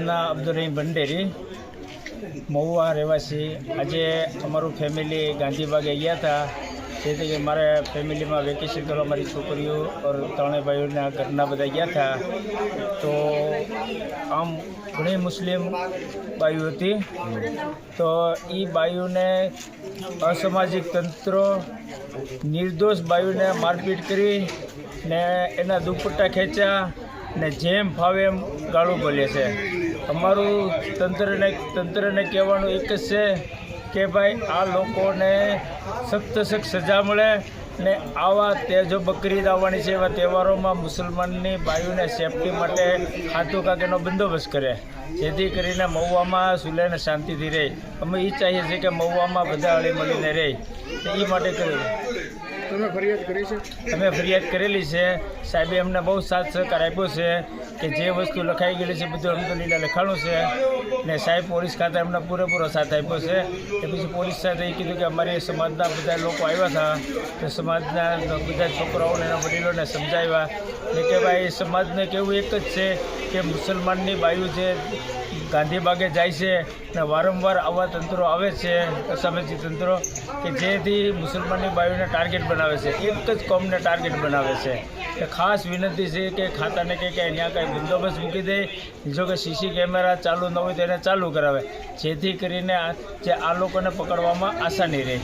ગામના અબ્દુલ રહીમ ભંડેરી, મહુવા રહેવાસી। આજે અમારું ફેમિલી ગાંધીબાગે ગયા હતા, જેથી કે મારે ફેમિલીમાં વેકેશન કરવા મારી છોકરીઓ और ત્રણેય ભાઈઓના ઘરના બધા ગયા હતા। તો આમ ઘણી મુસ્લિમ બાઈઓ હતી, તો એ બાઈઓને અસામાજિક તંત્રો નિર્દોષ બાઈઓને મારપીટ કરી ને એના દુપટ્ટા ખેંચ્યા ને જેમ ફાવે એમ ગાળું બોલે છે। અમારું તંત્રને કહેવાનું એક જ છે કે ભાઈ આ લોકોને સખ્ત સજા મળે ને આવા જો બકરીદ આવવાની છે એવા તહેવારોમાં મુસલમાનની બાઈઓને સેફટી માટે હાથો કાકેનો બંદોબસ્ત કરે, જેથી કરીને મહુવામાં સુલેહ અને શાંતિથી રહે। અમે એ ચાહીએ છીએ કે મહુવામાં બધા હળી મળીને રહે, એ માટે કર્યું। તમે ફરિયાદ કરી છે? અમે ફરિયાદ કરેલી છે, સાહેબે અમને બહુ સાથ સહકાર આપ્યો છે કે જે વસ્તુ લખાઈ ગયેલી છે બધું અલહમદુલિલ્લાહ લખાણું છે ને સાહેબ પોલીસ ખાતે અમને પૂરેપૂરો સાથ આપ્યો છે। કે પછી પોલીસ સાથે એ કીધું કે અમારી સમાજના બધા લોકો આવ્યા હતા, તો સમાજના બધા છોકરાઓને એના વડીલોને સમજાવ્યા ને કે ભાઈ સમાજને કેવું એક જ છે કે મુસલમાનની બાઈઓ જે ગાંધીબાગે જાય છે ને વારંવાર આવા તંત્રો આવે છે, અસામાજિક તંત્રો કે જેથી મુસલમાનની બાઈઓને ટાર્ગેટ બનાવે છે, એક જ કોમને ટાર્ગેટ બનાવે છે। કે ખાસ વિનંતી છે કે ખાતાને કે અહીંયા કાંઈ બંદોબસ્ત મૂકી દે, જો કે સીસી કેમેરા ચાલુ ન હોય તો એને ચાલુ કરાવે, જેથી કરીને જે આ લોકોને પકડવામાં આસાની રહે।